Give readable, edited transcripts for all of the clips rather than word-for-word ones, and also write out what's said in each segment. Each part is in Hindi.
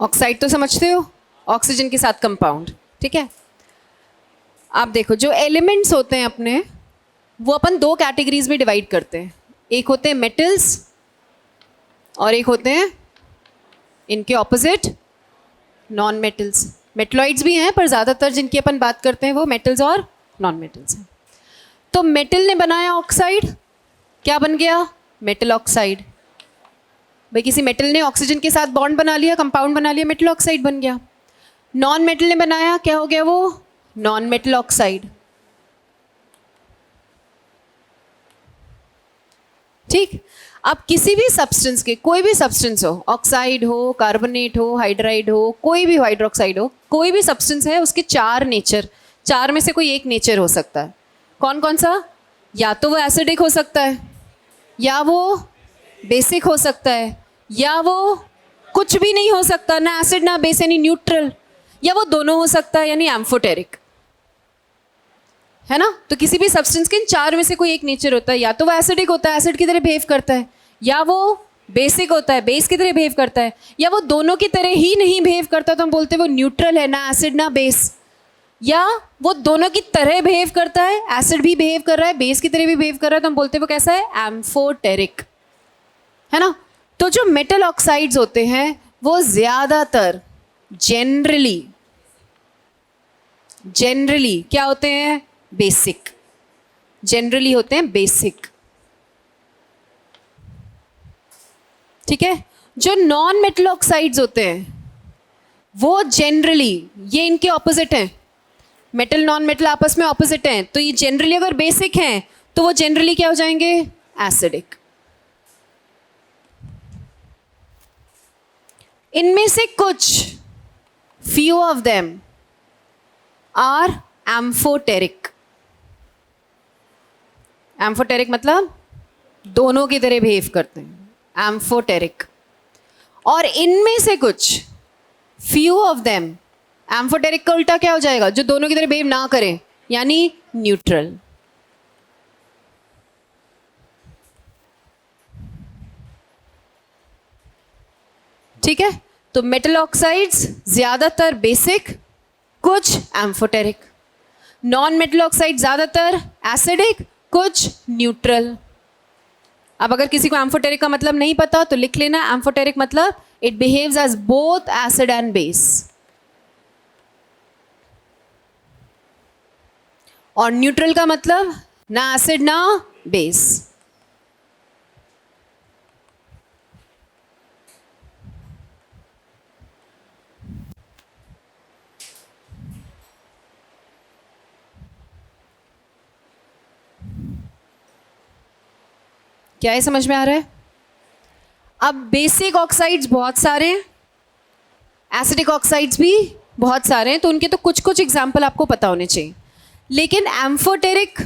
ऑक्साइड तो समझते हो, ऑक्सीजन के साथ कंपाउंड, ठीक है। आप देखो जो एलिमेंट्स होते हैं अपने, वो अपन दो कैटेगरीज में डिवाइड करते हैं। एक होते हैं मेटल्स और एक होते हैं इनके ऑपोजिट नॉन मेटल्स। मेटलॉइड्स भी हैं पर ज़्यादातर जिनकी अपन बात करते हैं वो मेटल्स और नॉन मेटल्स हैं। तो मेटल ने बनाया ऑक्साइड, क्या बन गया? Metal oxide. भाई किसी मेटल ने ऑक्सीजन के साथ बॉन्ड बना लिया, कंपाउंड बना लिया, मेटल ऑक्साइड बन गया। नॉन मेटल ने बनाया, क्या हो गया वो? Non metal oxide. ठीक। अब किसी भी सब्सटेंस के, कोई भी सब्सटेंस हो, ऑक्साइड हो, कार्बोनेट हो, हाइड्राइड हो, कोई भी हाइड्रोक्साइड हो, कोई भी सब्सटेंस है, उसके चार नेचर, चार में से कोई एक नेचर हो सकता है। कौन कौन सा? या तो वो एसिडिक हो सकता है, या वो बेसिक हो सकता है, या वो कुछ भी नहीं हो सकता, ना एसिड ना बेस यानी न्यूट्रल, या वो दोनों हो सकता है यानी एम्फोटेरिक, है ना। तो किसी भी सब्सटेंस के इन चार में से कोई एक नेचर होता है। या तो वो एसिडिक होता है, एसिड की तरह बिहेव करता है, या वो बेसिक होता है, बेस की तरह बिहेव करता है, या वो दोनों की तरह ही नहीं बिहेव करता, तो हम बोलते हैं वो न्यूट्रल है, ना एसिड ना बेस। या वो दोनों की तरह बिहेव करता है, एसिड भी बिहेव कर रहा है, बेस की तरह भी बिहेव कर रहा है, तो हम बोलते हैं वो कैसा है? एम्फोटेरिक, है ना। तो जो मेटल ऑक्साइड्स होते हैं वो ज़्यादातर जनरली क्या होते हैं? बेसिक। जनरली होते हैं बेसिक, ठीक है। जो नॉन मेटल ऑक्साइड्स होते हैं वो जनरली, ये इनके ऑपोजिट हैं, मेटल नॉन मेटल आपस में ऑपोजिट हैं, तो ये जनरली अगर बेसिक हैं तो वो जनरली क्या हो जाएंगे? एसिडिक। इनमें से कुछ few of them are amphoteric। Amphoteric मतलब दोनों की तरह बिहेव करते हैं, एम्फोटेरिक। और इनमें से कुछ few of them, एम्फोटेरिक का उल्टा क्या हो जाएगा? जो दोनों की तरह बिहेव ना करें, यानी न्यूट्रल। ठीक है। तो मेटल ऑक्साइड्स ज्यादातर बेसिक, कुछ एम्फोटेरिक। नॉन मेटल ऑक्साइड ज्यादातर एसिडिक, कुछ न्यूट्रल। अब अगर किसी को एम्फोटेरिक का मतलब नहीं पता तो लिख लेना, एम्फोटेरिक मतलब it behaves as both acid and base. और न्यूट्रल का मतलब ना एसिड ना बेस। क्या ये समझ में आ रहा है? अब बेसिक ऑक्साइड्स बहुत सारे हैं, एसिडिक ऑक्साइड्स भी बहुत सारे हैं, तो उनके तो कुछ कुछ एग्जाम्पल आपको पता होने चाहिए। लेकिन एम्फोटेरिक,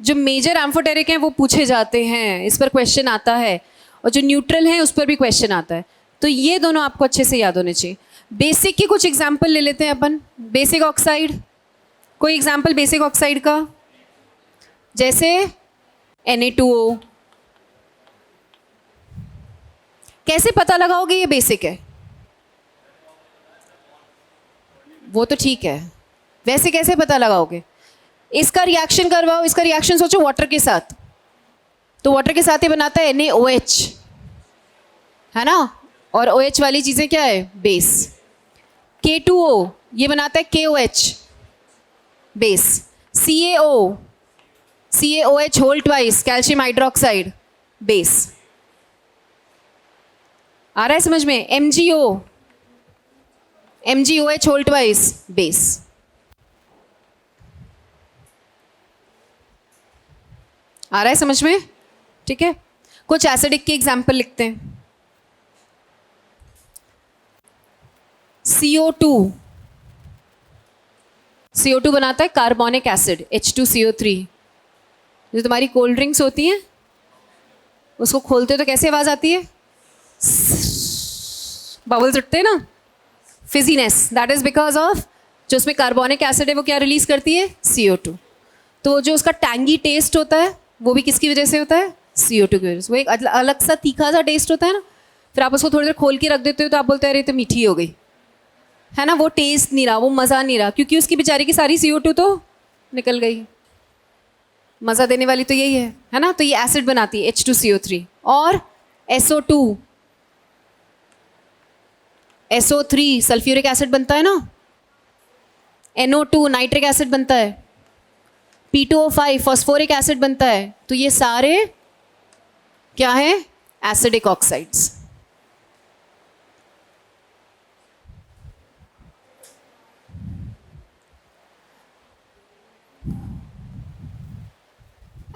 जो मेजर एम्फोटेरिक हैं वो पूछे जाते हैं, इस पर क्वेश्चन आता है, और जो न्यूट्रल हैं उस पर भी क्वेश्चन आता है, तो ये दोनों आपको अच्छे से याद होने चाहिए। बेसिक के कुछ एग्जाम्पल ले लेते हैं अपन। बेसिक ऑक्साइड, कोई एग्जाम्पल बेसिक ऑक्साइड का? जैसे Na2O। कैसे पता लगाओगे ये बेसिक है? वो तो ठीक है, वैसे कैसे पता लगाओगे? इसका रिएक्शन करवाओ, इसका रिएक्शन सोचो वाटर के साथ, तो वाटर के साथ ये बनाता है NaOH, है ना। और OH वाली चीजें क्या है? बेस। K2O ये बनाता है KOH, base. CaOH whole twice, calcium hydroxide, base. आ रहा है समझ में? MgOH whole twice, base. आ रहा है समझ में? ठीक है। कुछ एसिडिक के एग्जाम्पल लिखते हैं। CO2 बनाता है कार्बोनिक एसिड H2CO3। जो तुम्हारी कोल्ड ड्रिंक्स होती हैं उसको खोलते हो तो कैसे आवाज आती है? बबल्स उठते हैं ना, फिजीनेस, दैट इज बिकॉज ऑफ जो उसमें कार्बोनिक एसिड है वो क्या रिलीज करती है? CO2। तो जो उसका टैंगी टेस्ट होता है वो भी किसकी वजह से होता है? CO2 की वजह से। वो एक अलग सा तीखा सा टेस्ट होता है ना, फिर आप उसको थोड़ी देर खोल के रख देते हो तो आप बोलते हैं अरे तो मीठी हो गई, है ना, वो टेस्ट नहीं रहा, वो मज़ा नहीं रहा, क्योंकि उसकी बेचारी की सारी CO2 तो निकल गई। मज़ा देने वाली तो यही है ना। तो ये एसिड बनाती है H2CO3 और SO2 SO3 सल्फ्यूरिक एसिड बनता है ना, NO2 नाइट्रिक एसिड बनता है, P2O5 फॉस्फोरिक एसिड बनता है। तो ये सारे क्या है, एसिडिक ऑक्साइड्स।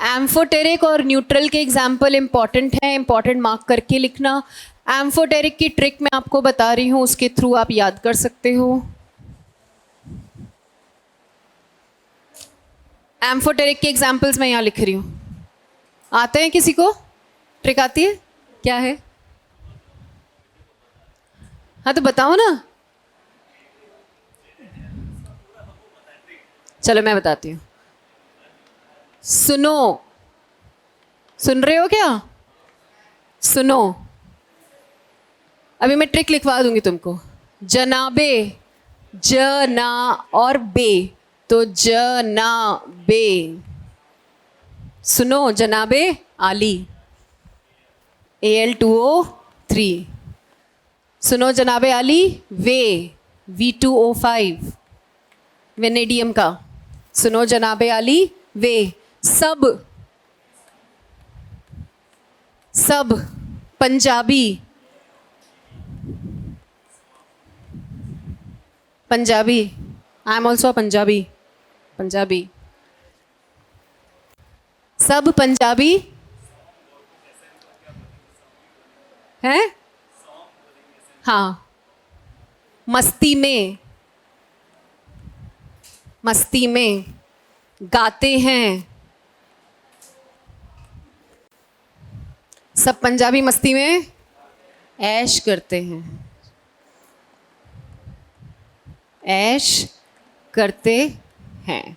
एम्फोटेरिक और न्यूट्रल के एग्जाम्पल इंपॉर्टेंट हैं, इंपॉर्टेंट मार्क करके लिखना। एम्फोटेरिक की ट्रिक मैं आपको बता रही हूँ, उसके थ्रू आप याद कर सकते हो। एम्फोटेरिक के एग्जाम्पल्स मैं यहाँ लिख रही हूँ। आते हैं किसी को? ट्रिक आती है? क्या है? हाँ तो बताओ ना। चलो मैं बताती हूँ। सुनो, सुन रहे हो क्या? सुनो, अभी मैं ट्रिक लिखवा दूंगी तुमको। जनाबे, जना और बे, तो जनाबे। सुनो जनाबे आली, Al2O3। सुनो जनाबे आली वे, V2O5 वेनेडियम का। सुनो जनाबे आली वे। सब, सब Punjabi, Punjabi, I am also Punjabi, Punjabi, सब पंजाबी है। हाँ, मस्ती में, मस्ती में गाते हैं। सब पंजाबी मस्ती में ऐश करते हैं, ऐश करते हैं।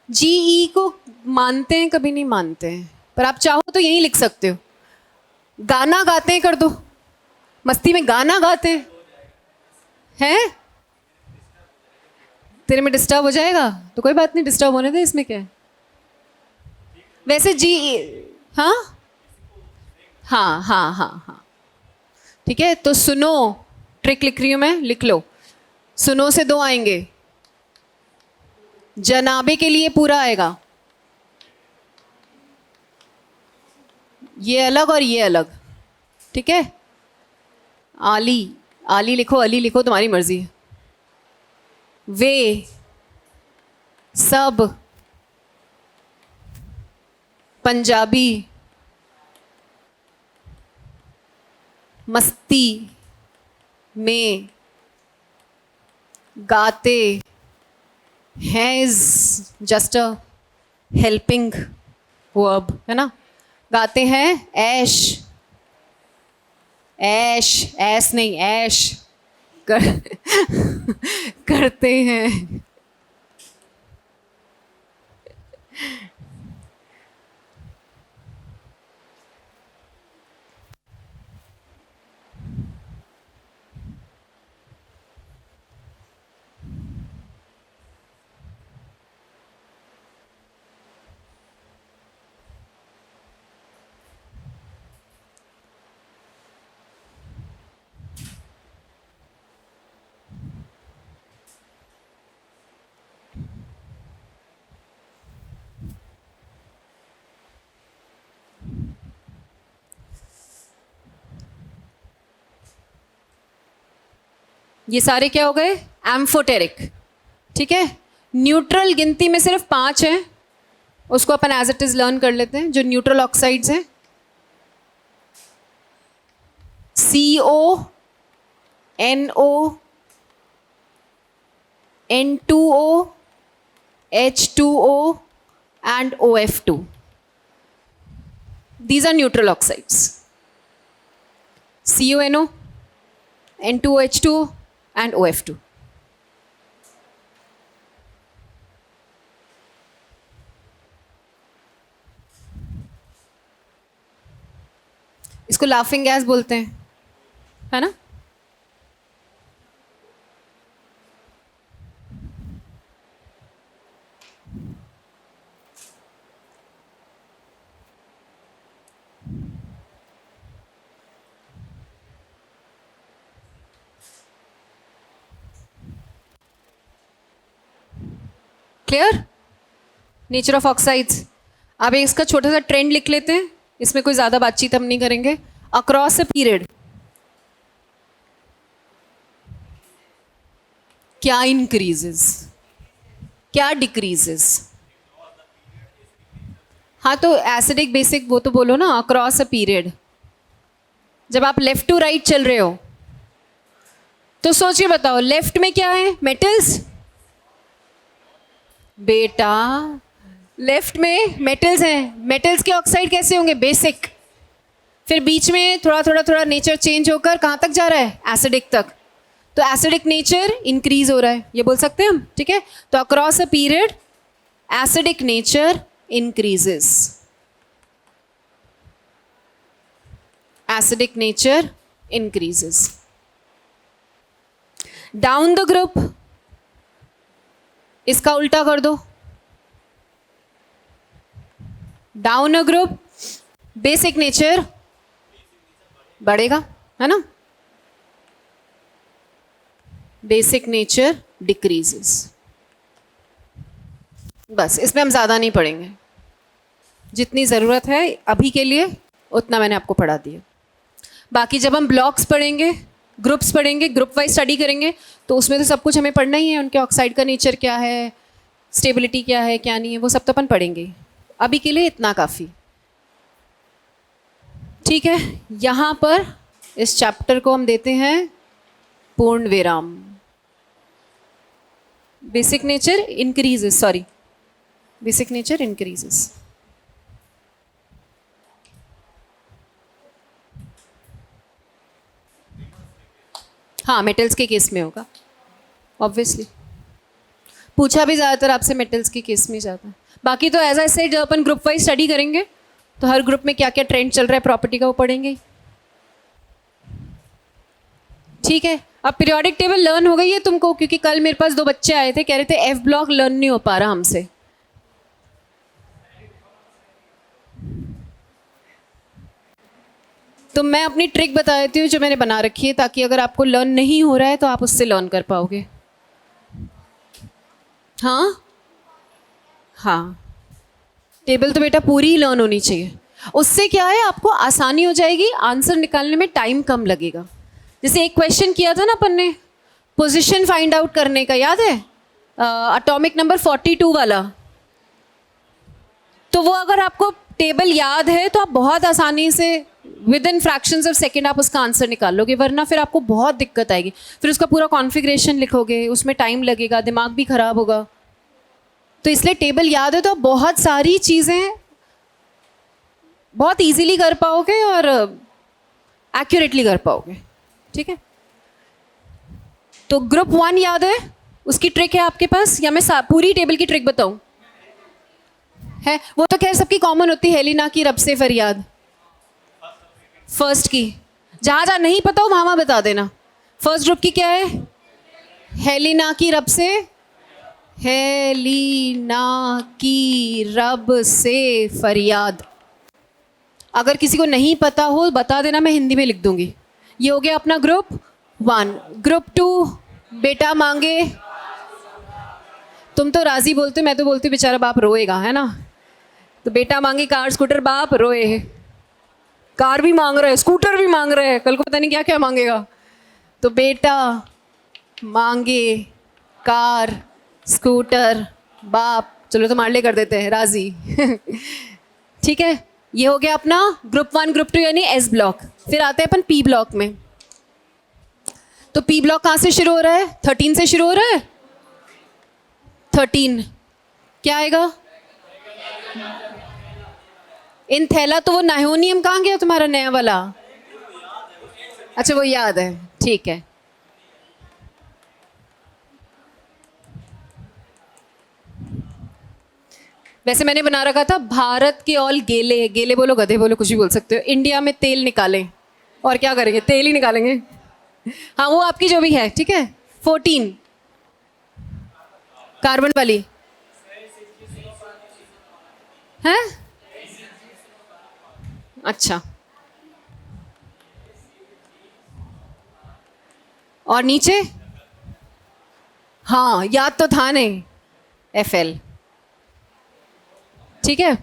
GE को मानते हैं, कभी नहीं मानते हैं, पर आप चाहो तो यही लिख सकते हो। गाना गाते हैं कर दो, मस्ती में गाना गाते हैं। तेरे में डिस्टर्ब हो जाएगा तो कोई बात नहीं, डिस्टर्ब होने दे, इसमें क्या है। वैसे जी, हाँ हाँ हाँ हाँ हाँ, ठीक है। तो सुनो, ट्रिक लिख रही हूं मैं, लिख लो। सुनो से दो आएंगे, जनाबे के लिए पूरा आएगा, ये अलग और ये अलग, ठीक है। आली, आली लिखो, अली लिखो, तुम्हारी मर्जी है। वे, सब पंजाबी मस्ती में गाते हैं, is just a helping verb, है ना। गाते हैं ऐश, ऐश, ऐश नहीं ऐश कर करते हैं। ये सारे क्या हो गए, एम्फोटेरिक, ठीक है। न्यूट्रल गिनती में सिर्फ 5 हैं, उसको अपन एज इट इज लर्न कर लेते हैं। जो न्यूट्रल ऑक्साइड्स हैं, CO, NO, N2O, H2O and OF2. These are neutral oxides. CONO, N2OH2 and OF2. इसको लाफिंग गैस बोलते हैं, है ना? क्लियर? Nature of oxides. अब इसका छोटा सा ट्रेंड लिख लेते हैं, इसमें कोई ज्यादा बातचीत हम नहीं करेंगे। अक्रॉस अ पीरियड क्या इंक्रीजेस, क्या डिक्रीजेस? हाँ तो एसिडिक बेसिक वो तो बोलो ना, अक्रॉस अ पीरियड। जब आप लेफ्ट टू राइट चल रहे हो तो सोचिए, बताओ लेफ्ट में क्या है? मेटल्स। बेटा लेफ्ट में मेटल्स हैं, मेटल्स के ऑक्साइड कैसे होंगे? बेसिक। फिर बीच में थोड़ा थोड़ा थोड़ा नेचर चेंज होकर कहाँ तक जा रहा है? एसिडिक तक। तो एसिडिक नेचर इंक्रीज हो रहा है, ये बोल सकते हैं हम, ठीक है? तो across a period acidic nature increases, acidic nature increases. Down the group इसका उल्टा कर दो, down a group basic nature बढ़ेगा, है ना? Basic nature decreases. बस इसमें हम ज़्यादा नहीं पढ़ेंगे, जितनी ज़रूरत है अभी के लिए उतना मैंने आपको पढ़ा दिया। बाकी जब हम ब्लॉक्स पढ़ेंगे, ग्रुप्स पढ़ेंगे, ग्रुप वाइज स्टडी करेंगे, तो उसमें तो सब कुछ हमें पढ़ना ही है। उनके ऑक्साइड का नेचर क्या है, स्टेबिलिटी क्या है, क्या नहीं है, वो सब तो अपन पढ़ेंगे। अभी के लिए इतना काफ़ी, ठीक है? यहाँ पर इस चैप्टर को हम देते हैं पूर्ण विराम। Basic nature increases, sorry, basic nature increases. हाँ मेटल्स के केस में होगा ऑब्वियसली, पूछा भी ज़्यादातर आपसे मेटल्स के केस में जाता है। बाकी तो एज आई सेड, जब अपन ग्रुप वाइज स्टडी करेंगे तो हर ग्रुप में क्या क्या ट्रेंड चल रहा है प्रॉपर्टी का वो पढ़ेंगे ही, ठीक है? अब पीरियोडिक टेबल लर्न हो गई है तुमको, क्योंकि कल मेरे पास 2 बच्चे आए थे, कह रहे थे एफ ब्लॉक लर्न नहीं हो पा रहा हमसे। तो मैं अपनी ट्रिक बता देती हूँ जो मैंने बना रखी है, ताकि अगर आपको लर्न नहीं हो रहा है तो आप उससे लर्न कर पाओगे। हाँ हाँ, टेबल तो बेटा पूरी ही लर्न होनी चाहिए। उससे क्या है, आपको आसानी हो जाएगी, आंसर निकालने में टाइम कम लगेगा। जैसे एक क्वेश्चन किया था ना अपन ने, पोजीशन फाइंड आउट करने का, याद है? एटॉमिक नंबर 42 वाला। तो वो अगर आपको टेबल याद है तो आप बहुत आसानी से with in fractions of second आप उसका आंसर निकाल लोगे, वरना फिर आपको बहुत दिक्कत आएगी। फिर उसका पूरा कॉन्फ़िगरेशन लिखोगे, उसमें टाइम लगेगा, दिमाग भी खराब होगा। तो इसलिए टेबल याद है तो आप बहुत सारी चीज़ें बहुत इजीली कर पाओगे और एक्यूरेटली कर पाओगे, ठीक है? तो ग्रुप 1 याद है, उसकी ट्रिक है आपके पास, या मैं पूरी टेबल की ट्रिक बताऊं? है वो तो खैर सबकी कॉमन होती है, हेलिना की रब से फरियाद, फर्स्ट की। जहां जहां नहीं पता हो वहां वहां बता देना। फर्स्ट ग्रुप की क्या है? हेलिना की रब से, हेलिना की रब से फरियाद। अगर किसी को नहीं पता हो बता देना, मैं हिंदी में लिख दूंगी। ये हो गया अपना ग्रुप 1। ग्रुप 2 बेटा मांगे, तुम तो राजी बोलते, मैं तो बोलती बेचारा बाप रोएगा, है ना? तो बेटा मांगे कार स्कूटर, बाप रोए। कार भी मांग रहे, स्कूटर भी मांग रहे, कल को पता नहीं क्या क्या मांगेगा। तो बेटा मांगे कार स्कूटर, बाप, चलो तो मारले कर देते हैं, राजी। ठीक है, ये हो गया अपना ग्रुप 1 ग्रुप 2 यानी एस ब्लॉक। फिर आते हैं अपन पी ब्लॉक में। तो पी ब्लॉक कहाँ से शुरू हो रहा है? 13 से शुरू हो रहा है। 13 क्या आएगा? इन थैला। तो वो नाइओनियम कहाँ गया तुम्हारा नया वाला? अच्छा वो याद है, ठीक है। वैसे मैंने बना रखा था भारत के ऑल गेले, गेले बोलो गधे बोलो कुछ भी बोल सकते हो, इंडिया में तेल निकालें। और क्या करेंगे, तेल ही निकालेंगे। हाँ वो आपकी जो भी है, ठीक है। 14 कार्बन वाली है। अच्छा, और नीचे, हाँ याद तो था नहीं, FL, ठीक है।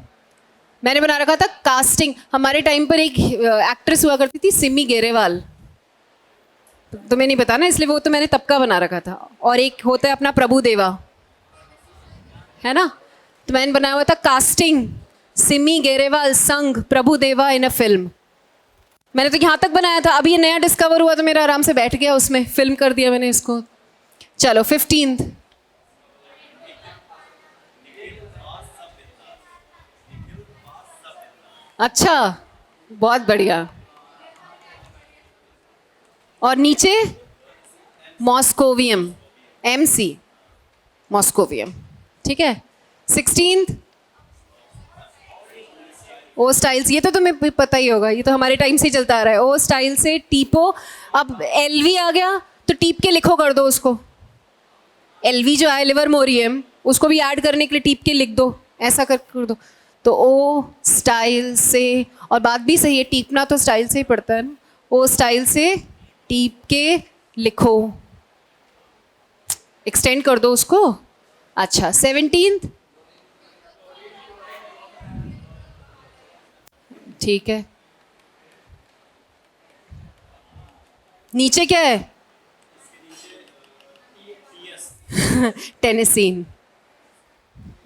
मैंने बना रखा था कास्टिंग। हमारे टाइम पर एक एक्ट्रेस हुआ करती थी सिमी गेरेवाल, तुम्हें नहीं पता ना, इसलिए वो तो मैंने तब का बना रखा था। और एक होता है अपना प्रभु देवा, है ना, तो मैंने बनाया हुआ था कास्टिंग सिमी गेरेवाल संग प्रभु देवा इन अ फिल्म। मैंने तो यहाँ तक बनाया था, अभी ये नया डिस्कवर हुआ तो मेरा आराम से बैठ गया उसमें, फिल्म कर दिया मैंने इसको। चलो 15th, अच्छा बहुत बढ़िया। और नीचे मॉस्कोवियम, MC मॉस्कोवियम, ठीक है। 16th ओ स्टाइल्स, ये तो तुम्हें पता ही होगा, ये तो हमारे टाइम से ही चलता आ रहा है। ओ स्टाइल से टीपो, अब LV आ गया तो टीप के लिखो कर दो उसको। LV जो है लिवर मोरियम, उसको भी ऐड करने के लिए टीप के लिख दो, ऐसा कर दो। तो ओ स्टाइल से, और बात भी सही है, टीपना तो स्टाइल से ही पड़ता है ना। ओ स्टाइल से टीप के लिखो, एक्सटेंड कर दो उसको। अच्छा 17th, ठीक है। नीचे क्या है? टेनिसीन,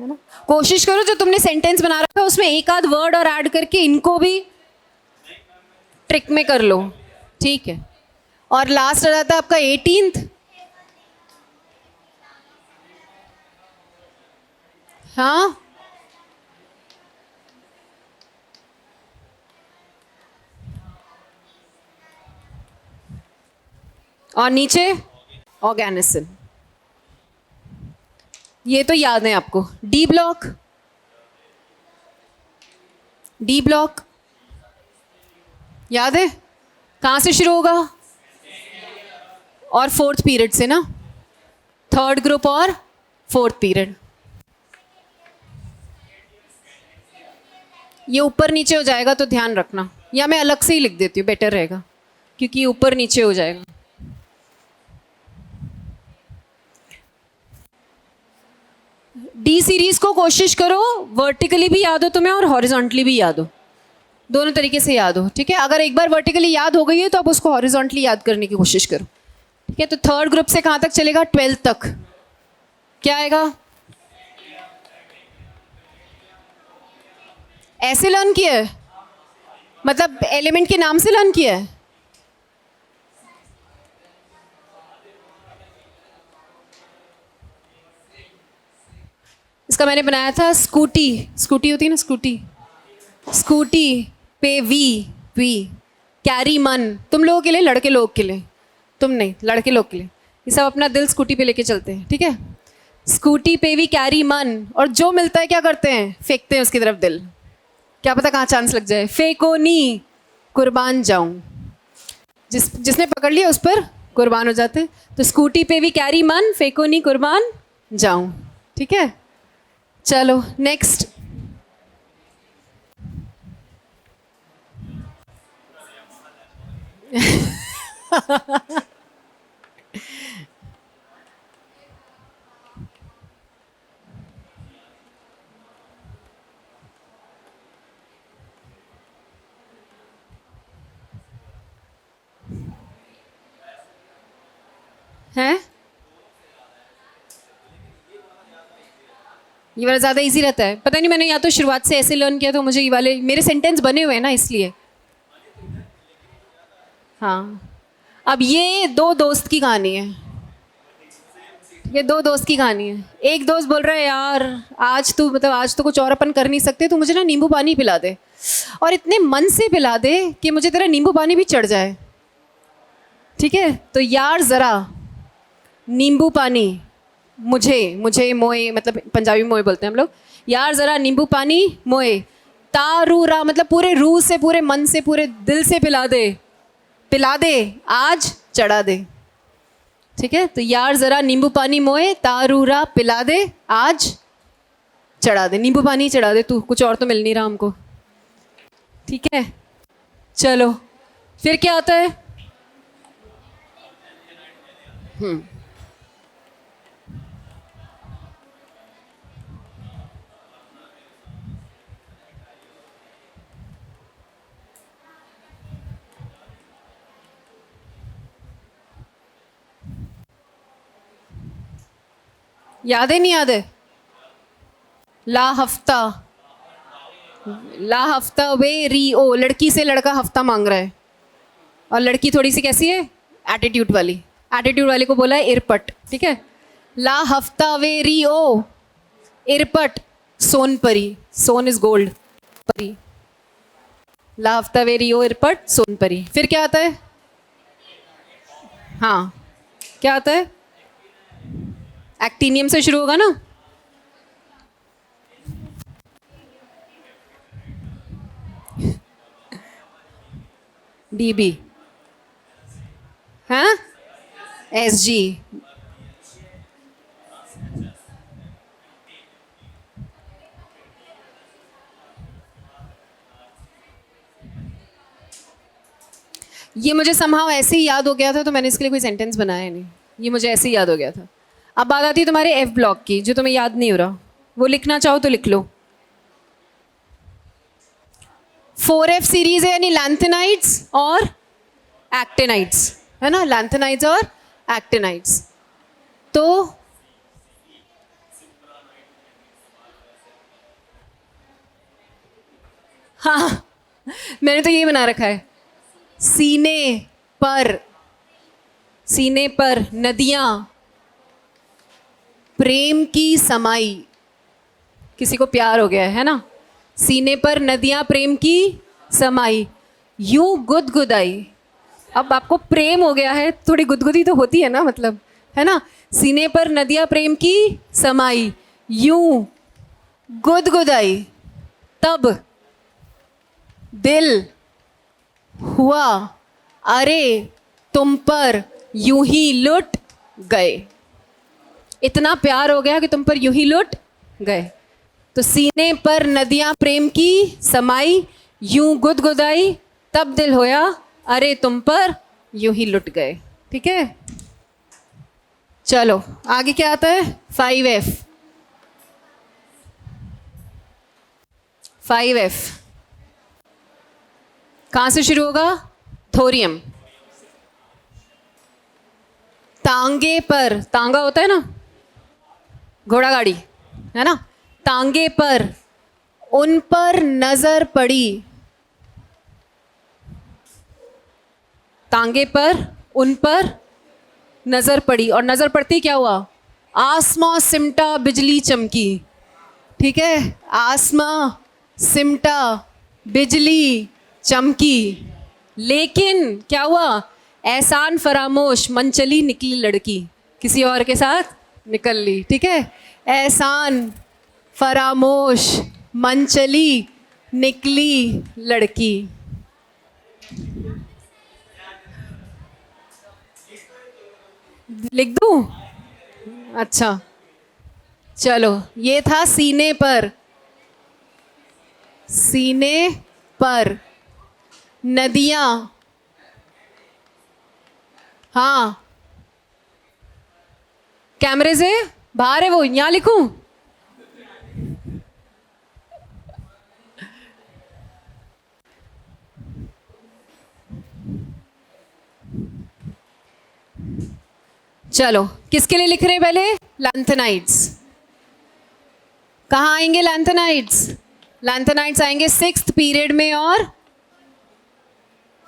है ना। कोशिश करो जो तुमने सेंटेंस बना रखा है उसमें एक आध वर्ड और ऐड करके इनको भी ट्रिक में कर लो, ठीक है। और लास्ट आ जाता है आपका 18th, हाँ और नीचे ऑर्गेनिसन, ये तो याद है आपको। डी ब्लॉक, डी ब्लॉक याद है, कहाँ से शुरू होगा? और 4th पीरियड से ना, 3rd ग्रुप और 4th पीरियड। ये ऊपर नीचे हो जाएगा तो ध्यान रखना, या मैं अलग से ही लिख देती हूँ, बेटर रहेगा, क्योंकि ये ऊपर नीचे हो जाएगा। डी सीरीज को कोशिश करो वर्टिकली भी याद हो तुम्हें और हॉरिजॉन्टली भी याद हो, दोनों तरीके से याद हो, ठीक है। अगर एक बार वर्टिकली याद हो गई है तो अब उसको हॉरिजॉन्टली याद करने की कोशिश करो, ठीक है। तो 3rd ग्रुप से कहाँ तक चलेगा? 12th तक। क्या आएगा? ऐसे लर्न किया है, मतलब एलिमेंट के नाम से लर्न किया है। इसका मैंने बनाया था स्कूटी, स्कूटी होती है ना, स्कूटी, स्कूटी पे वी कैरी मन, तुम लोगों के लिए, लड़के लोग के लिए, तुम नहीं, लड़के लोग के लिए। ये सब अपना दिल स्कूटी पे लेके चलते हैं, ठीक है। स्कूटी पे वी कैरी मन, और जो मिलता है क्या करते हैं? फेंकते हैं उसकी तरफ दिल, क्या पता कहाँ चांस लग जाए। फेंको नी कुर्बान जाऊं, जिसने पकड़ लिया उस पर कुर्बान हो जाते। तो स्कूटी पे वी कैरी मन, फेंको नी कुर्बान जाऊं, ठीक है। चलो नेक्स्ट, है ये वाला ज़्यादा इजी रहता है, पता नहीं, मैंने या तो शुरुआत से ऐसे लर्न किया तो मुझे ये वाले मेरे सेंटेंस बने हुए हैं ना, इसलिए। हाँ, अब ये 2 दोस्त की कहानी है, ये 2 दोस्त की कहानी है। एक दोस्त बोल रहा है यार आज तू, मतलब आज तो कुछ और अपन कर नहीं सकते, तू मुझे ना नींबू पानी पिला दे, और इतने मन से पिला दे कि मुझे तेरा नींबू पानी भी चढ़ जाए, ठीक है। तो यार ज़रा नींबू पानी मुझे मुझे मोए, मतलब पंजाबी मोए बोलते हैं हम लोग, यार जरा नींबू पानी मोए, तारूरा मतलब पूरे रूह से, पूरे मन से, पूरे दिल से पिला दे, पिला दे आज चढ़ा दे। ठीक है, तो यार जरा नींबू पानी मोए, तारूरा पिला दे आज चढ़ा दे। नींबू पानी चढ़ा दे तू, कुछ और तो मिल नहीं रहा हमको। ठीक है, चलो फिर क्या आता है? याद है नहीं याद है? ला हफ्ता, ला हफ्ता वे री ओ, लड़की से लड़का हफ्ता मांग रहा है, और लड़की थोड़ी सी कैसी है? एटीट्यूड वाली। एटीट्यूड वाली को बोला है इरपट। ठीक है, ला हफ्ता वे री ओ, इरपट सोन परी, सोन इज गोल्ड, परी, ला हफ्ता वे री ओ इरपट सोन परी। फिर क्या आता है? हाँ, क्या आता है? एक्टिनियम से शुरू होगा ना? डीबी, हाँ, एसजी, ये मुझे समहाउ ऐसे ही याद हो गया था, तो मैंने इसके लिए कोई सेंटेंस बनाया नहीं, ये मुझे ऐसे ही याद हो गया था। अब बात आती है तुम्हारे एफ ब्लॉक की, जो तुम्हें याद नहीं हो रहा, वो लिखना चाहो तो लिख लो। 4F सीरीज है, यानी लैंथेनाइड्स और एक्टिनाइड्स, है ना, लैंथेनाइड्स और एक्टिनाइड्स। तो हाँ, मैंने तो ये बना रखा है, सीने पर, सीने पर नदियां प्रेम की समाई, किसी को प्यार हो गया है ना, सीने पर नदियां प्रेम की समाई, यूं गुदगुदाई। अब आपको प्रेम हो गया है, थोड़ी गुदगुदी तो होती है ना, मतलब, है ना, सीने पर नदियां प्रेम की समाई, यूं गुदगुदाई, तब दिल हुआ अरे तुम पर यूं ही लुट गए। इतना प्यार हो गया कि तुम पर यूं ही लुट गए। तो सीने पर नदियां प्रेम की समाई, यूं गुदगुदाई, तब दिल होया अरे तुम पर यूं ही लुट गए। ठीक है, चलो आगे क्या आता है? 5F, 5F कहां से शुरू होगा? थोरियम। तांगे पर, तांगा होता है ना, घोड़ा गाड़ी, है ना, तांगे पर उन पर नजर पड़ी, तांगे पर उन पर नजर पड़ी, और नजर पड़ती क्या हुआ? आसमां सिमटा बिजली चमकी। ठीक है, आसमां सिमटा बिजली चमकी, लेकिन क्या हुआ? एहसान फरामोश मन चली निकली लड़की, किसी और के साथ निकल ली। ठीक है, एहसान फरामोश मन चली निकली लड़की। लिख दूं? अच्छा, चलो, ये था सीने पर, सीने पर नदियां, हाँ, कैमरे से बाहर है वो, यहां लिखूं? चलो, किसके लिए लिख रहे हैं पहले? लैंथेनाइड्स। कहाँ आएंगे लैंथेनाइड्स? लैंथेनाइड्स आएंगे 6th पीरियड में और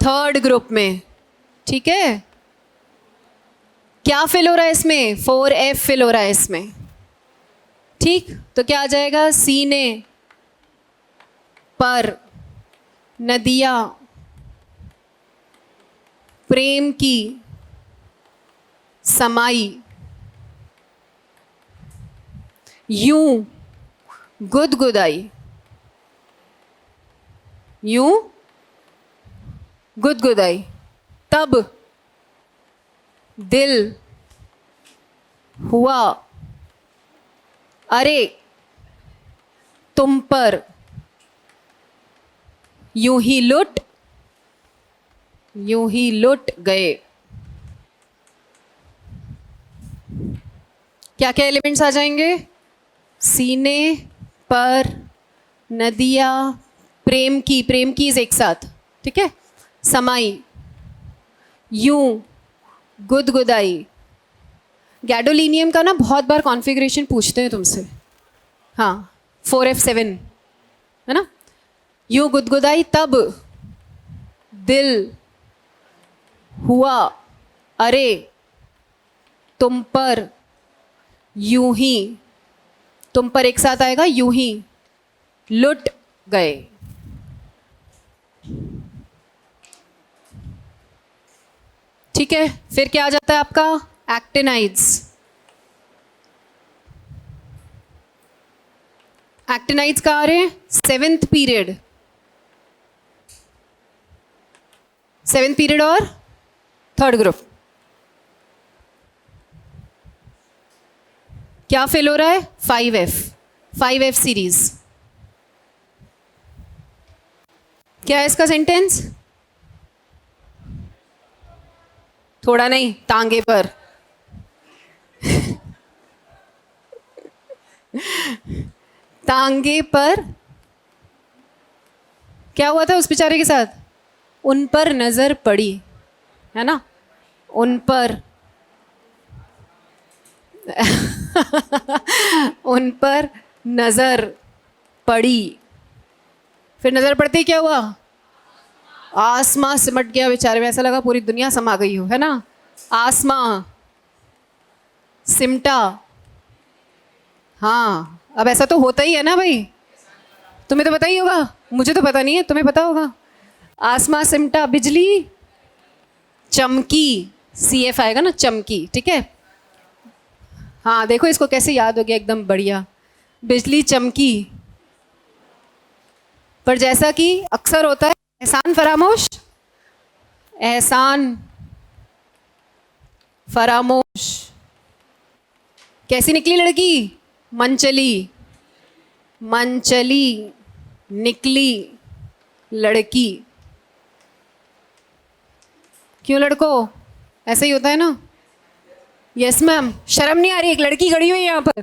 3rd ग्रुप में। ठीक है, क्या फिल हो रहा है इसमें? 4F फिल हो रहा है इसमें। ठीक, तो क्या आ जाएगा? सीने पर नदियां प्रेम की समाई, यूं गुदगुदाई, यूं गुदगुदाई, तब दिल हुआ अरे तुम पर यूं ही लुट गए। क्या क्या एलिमेंट्स आ जाएंगे? सीने पर नदिया, प्रेम की एक साथ, ठीक है, समाई, यूं गुदगुदाई। गैडोलिनियम का ना बहुत बार कॉन्फ़िगरेशन पूछते हैं तुमसे, हाँ 4F7 है ना। यूं गुदगुदाई तब दिल हुआ अरे तुम पर यूं ही, तुम पर एक साथ आएगा, यूं ही लुट गए। ठीक है, फिर क्या आ जाता है आपका? एक्टिनाइड्स। एक्टिनाइड्स कहाँ आ रहे हैं? 7th पीरियड, 7th पीरियड और 3rd ग्रुप। क्या फिल हो रहा है? 5F series. क्या है इसका सेंटेंस? थोड़ा नहीं, तांगे पर। तांगे पर क्या हुआ था उस बेचारे के साथ? उन पर नजर पड़ी, है ना, उन पर उन पर नजर पड़ी। फिर नजर पड़ते ही क्या हुआ? आसमां सिमट गया बेचारे में, ऐसा लगा पूरी दुनिया समा गई हो, है ना। आसमां सिमटा, हाँ अब ऐसा तो होता ही है ना भाई, तुम्हें तो पता ही होगा, मुझे तो पता नहीं है, तुम्हें पता होगा। आसमां सिमटा, बिजली चमकी, CF आएगा ना, चमकी, ठीक है। हाँ देखो इसको कैसे याद हो गया, एकदम बढ़िया। बिजली चमकी, पर जैसा कि अक्सर होता है, एहसान फरामोश, एहसान फरामोश। कैसी निकली लड़की? मनचली, मनचली निकली लड़की। क्यों लड़कों, ऐसे ही होता है ना। यस मैम, शर्म नहीं आ रही? एक लड़की खड़ी हुई है यहाँ पर।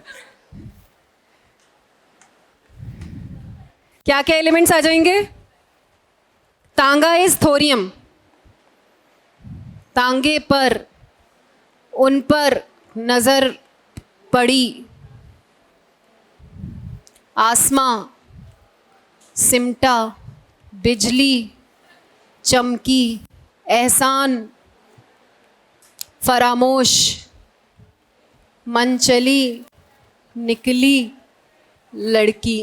क्या क्या एलिमेंट्स आ जाएंगे? तांगा इज थोरियम, तांगे पर, उन पर नजर पड़ी, आसमां सिमटा, बिजली चमकी, एहसान फरामोश, मनचली निकली लड़की।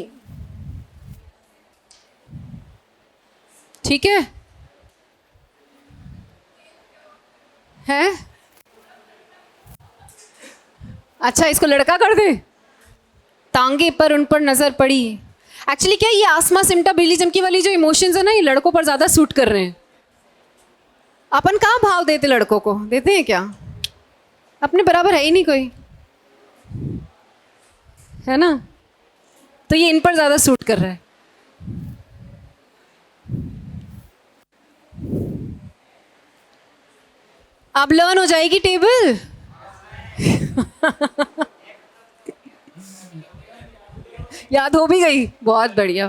ठीक है, हैं? अच्छा इसको लड़का कर दे। तांगे पर उन पर नजर पड़ी। एक्चुअली क्या ये आसमां सिमटा बिजली चमकी वाली जो इमोशंस है ना, ये लड़कों पर ज्यादा सूट कर रहे हैं। अपन कहाँ भाव देते लड़कों को, देते हैं क्या? अपने बराबर है ही नहीं कोई, है ना। तो ये इन पर ज्यादा सूट कर रहा है। अब लर्न हो जाएगी टेबल। याद हो भी गई, बहुत बढ़िया।